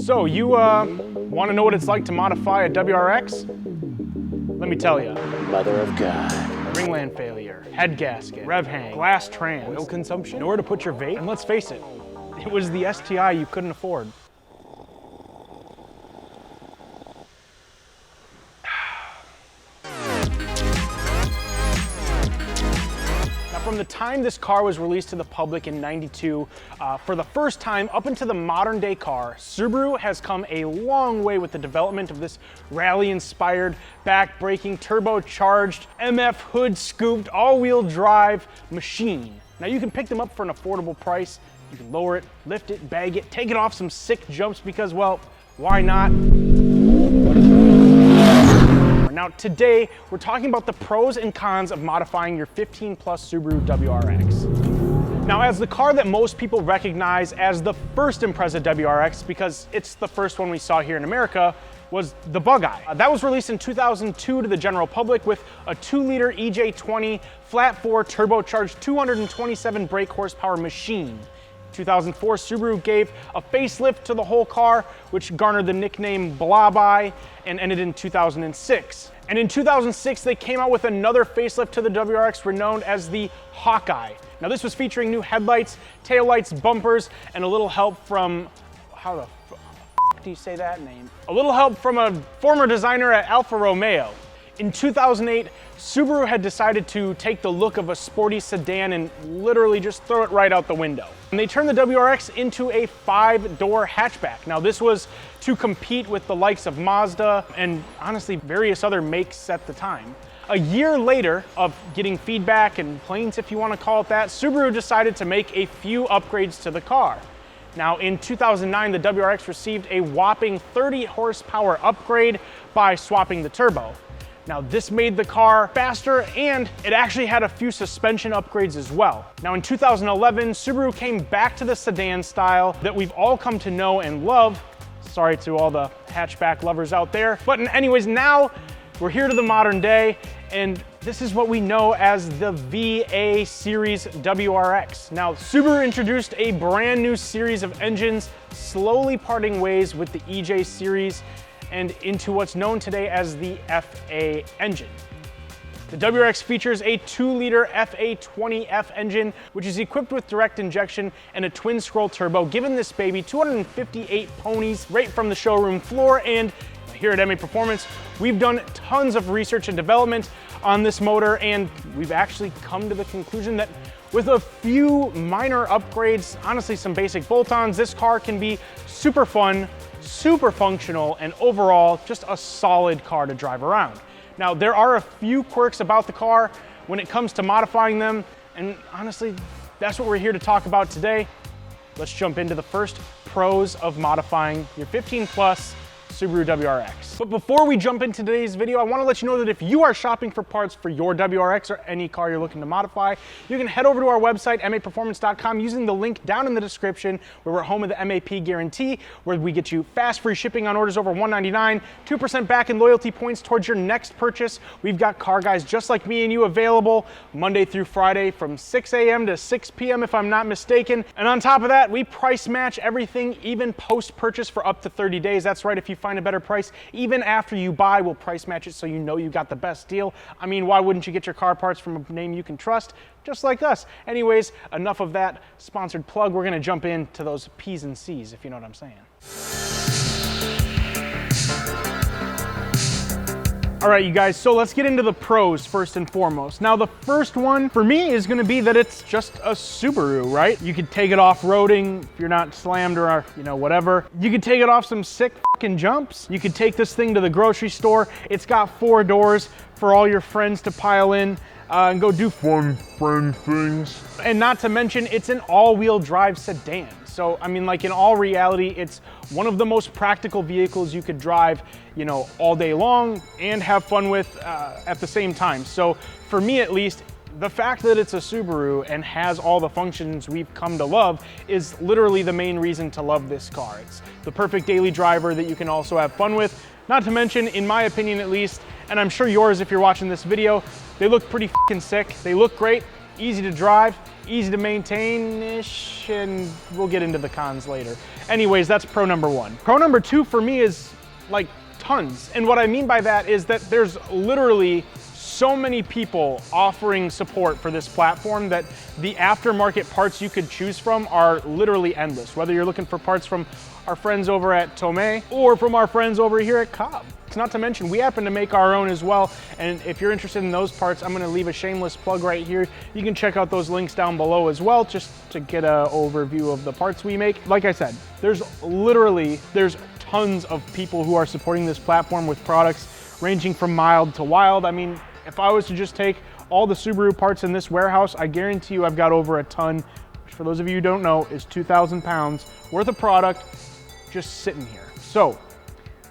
So you want to know what it's like to modify a WRX? Let me tell you. Mother of God. Ringland failure, head gasket, rev hang, glass trans, oil consumption, nowhere to put your vape, and let's face it, it was the STI you couldn't afford. From the time this car was released to the public in '92, for the first time up into the modern day car, Subaru has come a long way with the development of this rally-inspired, back-braking, turbocharged, MF hood scooped, all-wheel drive machine. Now you can pick them up for an affordable price. You can lower it, lift it, bag it, take it off some sick jumps because, well, why not? Now today, we're talking about the pros and cons of modifying your 15 plus Subaru WRX. Now as the car that most people recognize as the first Impreza WRX, because it's the first one we saw here in America, was the Bug-Eye. That was released in 2002 to the general public with a 2-liter EJ20 flat-4 turbocharged 227 brake horsepower machine. 2004, Subaru gave a facelift to the whole car, which garnered the nickname Blob-Eye, and ended in 2006. And in 2006, they came out with another facelift to the WRX renowned as the Hawkeye. Now this was featuring new headlights, taillights, bumpers, and a little help from, how the f do you say that name? A little help from a former designer at Alfa Romeo. In 2008, Subaru had decided to take the look of a sporty sedan and literally just throw it right out the window. And they turned the WRX into a 5-door hatchback. Now this was to compete with the likes of Mazda and honestly various other makes at the time. A year later of getting feedback and complaints, if you want to call it that, Subaru decided to make a few upgrades to the car. Now in 2009, the WRX received a whopping 30 horsepower upgrade by swapping the turbo. Now this made the car faster and it actually had a few suspension upgrades as well. Now in 2011, Subaru came back to the sedan style that we've all come to know and love. Sorry to all the hatchback lovers out there. But anyways, now we're here to the modern day and this is what we know as the VA Series WRX. Now Subaru introduced a brand new series of engines, slowly parting ways with the EJ series and into what's known today as the FA engine. The WRX features a 2-liter FA20F engine, which is equipped with direct injection and a twin-scroll turbo, giving this baby 258 ponies right from the showroom floor. And here at MAPerformance, we've done tons of research and development on this motor, and we've actually come to the conclusion that with a few minor upgrades, honestly some basic bolt-ons, this car can be super fun, super functional, and overall just a solid car to drive around. Now there are a few quirks about the car when it comes to modifying them, and honestly that's what we're here to talk about today. Let's jump into the first pros of modifying your 15 plus Subaru WRX. But before we jump into today's video, I want to let you know that if you are shopping for parts for your WRX or any car you're looking to modify, you can head over to our website, MAPerformance.com, using the link down in the description, where we're home of the MAP guarantee, where we get you fast free shipping on orders over $199, 2% back in loyalty points towards your next purchase. We've got car guys just like me and you available Monday through Friday from 6 a.m. to 6 p.m. if I'm not mistaken. And on top of that, we price match everything, even post-purchase for up to 30 days. That's right, if you find a better price, even after you buy, we'll price match it so you know you got the best deal. I mean, why wouldn't you get your car parts from a name you can trust, just like us? Anyways, enough of that sponsored plug. We're gonna jump into those P's and C's, if you know what I'm saying. All right, you guys, so let's get into the pros first and foremost. Now, the first one for me is gonna be that it's just a Subaru, right? You could take it off-roading if you're not slammed or, you know, whatever. You could take it off some sick fucking jumps. You could take this thing to the grocery store. It's got 4 doors for all your friends to pile in and go do fun friend things. And not to mention, it's an all-wheel drive sedan. So, I mean, like in all reality, it's one of the most practical vehicles you could drive, you know, all day long and have fun with at the same time. So for me, at least, the fact that it's a Subaru and has all the functions we've come to love is literally the main reason to love this car. It's the perfect daily driver that you can also have fun with. Not to mention, in my opinion at least, and I'm sure yours if you're watching this video, they look pretty fucking sick. They look great. easy to drive, easy to maintain-ish, and we'll get into the cons later. Anyways, that's pro number one. Pro number two for me is like tons. And what I mean by that is that there's literally so many people offering support for this platform that the aftermarket parts you could choose from are literally endless. Whether you're looking for parts from our friends over at Tomei or from our friends over here at Cobb. Not to mention, we happen to make our own as well. And if you're interested in those parts, I'm gonna leave a shameless plug right here. You can check out those links down below as well, just to get an overview of the parts we make. Like I said, there's tons of people who are supporting this platform with products ranging from mild to wild. I mean, if I was to just take all the Subaru parts in this warehouse, I guarantee you I've got over a ton, which for those of you who don't know is 2,000 pounds worth of product just sitting here. So,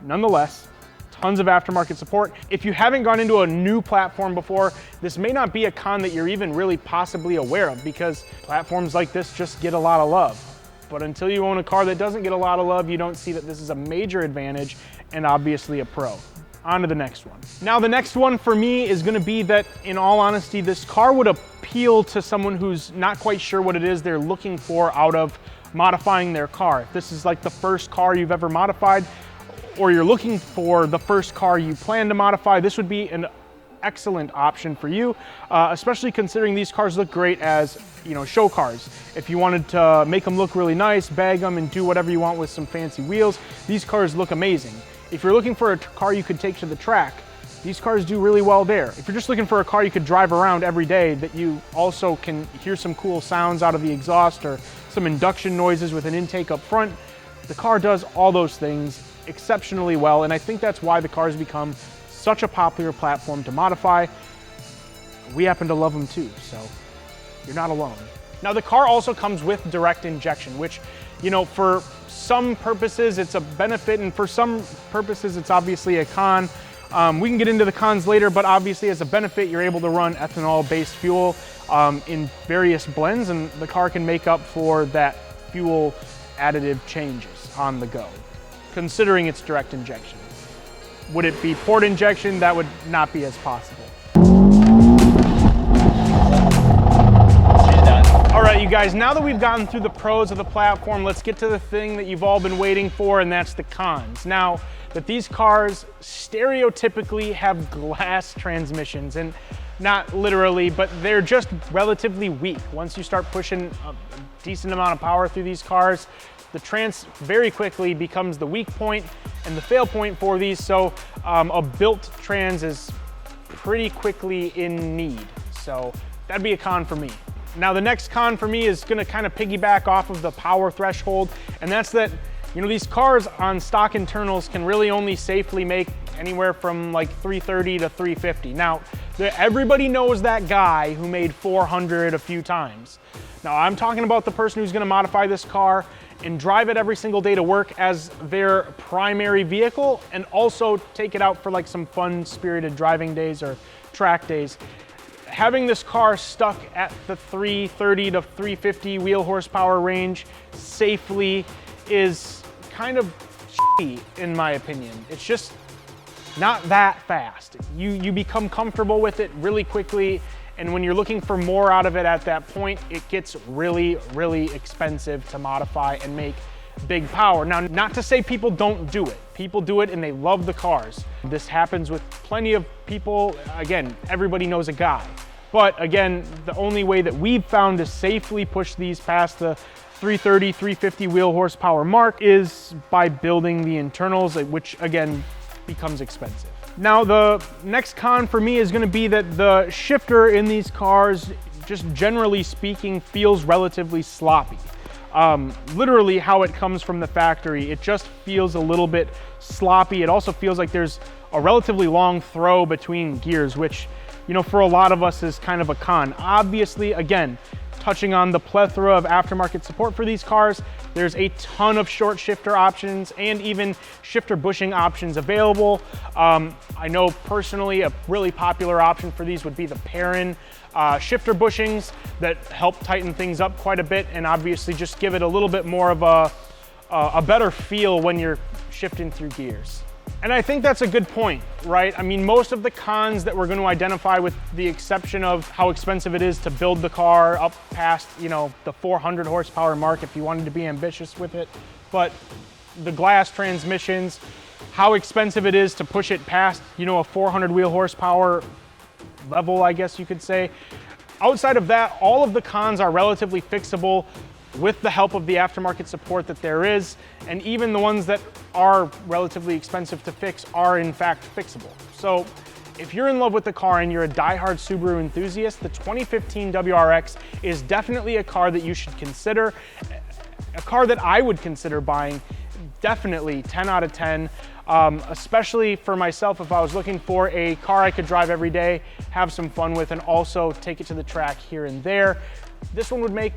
nonetheless, tons of aftermarket support. If you haven't gone into a new platform before, this may not be a con that you're even really possibly aware of, because platforms like this just get a lot of love. But until you own a car that doesn't get a lot of love, you don't see that this is a major advantage and obviously a pro. On to the next one. Now, the next one for me is gonna be that, in all honesty, this car would appeal to someone who's not quite sure what it is they're looking for out of modifying their car. If this is like the first car you've ever modified, or you're looking for the first car you plan to modify, this would be an excellent option for you, especially considering these cars look great as, you know, show cars. If you wanted to make them look really nice, bag them, and do whatever you want with some fancy wheels, these cars look amazing. If you're looking for a car you could take to the track, these cars do really well there. If you're just looking for a car you could drive around every day that you also can hear some cool sounds out of the exhaust or some induction noises with an intake up front, the car does all those things exceptionally well, and I think that's why the car's become such a popular platform to modify. We happen to love them too, so you're not alone. Now, the car also comes with direct injection, which, you know, for some purposes it's a benefit, and for some purposes it's obviously a con. We can get into the cons later, but obviously as a benefit, you're able to run ethanol-based fuel in various blends, and the car can make up for that fuel additive changes on the go, considering it's direct injection. Would it be port injection? That would not be as possible. All right, you guys, now that we've gotten through the pros of the platform, let's get to the thing that you've all been waiting for, and that's the cons. Now, that these cars stereotypically have glass transmissions, and not literally, but they're just relatively weak. Once you start pushing a decent amount of power through these cars, the trans very quickly becomes the weak point and the fail point for these, so a built trans is pretty quickly in need. So that'd be a con for me. Now, the next con for me is gonna kind of piggyback off of the power threshold, and that's that, you know, these cars on stock internals can really only safely make anywhere from like 330 to 350. Now, everybody knows that guy who made 400 a few times. Now, I'm talking about the person who's gonna modify this car and drive it every single day to work as their primary vehicle, and also take it out for like some fun spirited driving days or track days. Having this car stuck at the 330 to 350 wheel horsepower range safely is kind of shitty, in my opinion. It's just not that fast. You become comfortable with it really quickly, and when you're looking for more out of it at that point, it gets really, really expensive to modify and make big power. Now, not to say people don't do it. People do it and they love the cars. This happens with plenty of people. Again, everybody knows a guy. But again, the only way that we've found to safely push these past the 330, 350 wheel horsepower mark is by building the internals, which again becomes expensive. Now, the next con for me is going to be that the shifter in these cars, just generally speaking, feels relatively sloppy. Literally how it comes from the factory, it just feels a little bit sloppy. It also feels like there's a relatively long throw between gears, which, you know, for a lot of us is kind of a con. Obviously, again, touching on the plethora of aftermarket support for these cars, there's a ton of short shifter options and even shifter bushing options available. I know personally a really popular option for these would be the Perrin shifter bushings that help tighten things up quite a bit, and obviously just give it a little bit more of a better feel when you're shifting through gears. And I think that's a good point, right? I mean, most of the cons that we're going to identify, with the exception of how expensive it is to build the car up past, you know, the 400 horsepower mark if you wanted to be ambitious with it, but the glass transmissions, how expensive it is to push it past, you know, a 400 wheel horsepower level, I guess you could say. Outside of that, all of the cons are relatively fixable with the help of the aftermarket support that there is, and even the ones that are relatively expensive to fix are in fact fixable. So if you're in love with the car and you're a diehard Subaru enthusiast, the 2015 WRX is definitely a car that you should consider, a car that I would consider buying. Definitely 10 out of 10, especially for myself if I was looking for a car I could drive every day, have some fun with, and also take it to the track here and there. This one would make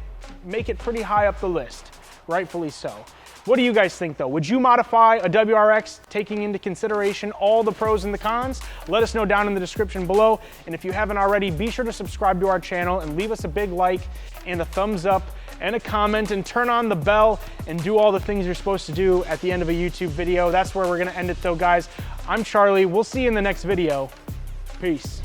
it pretty high up the list, rightfully so. What do you guys think though? Would you modify a WRX taking into consideration all the pros and the cons? Let us know down in the description below. And if you haven't already, be sure to subscribe to our channel and leave us a big like and a thumbs up and a comment, and turn on the bell and do all the things you're supposed to do at the end of a YouTube video. That's where we're gonna end it though, guys. I'm Charlie. We'll see you in the next video. Peace.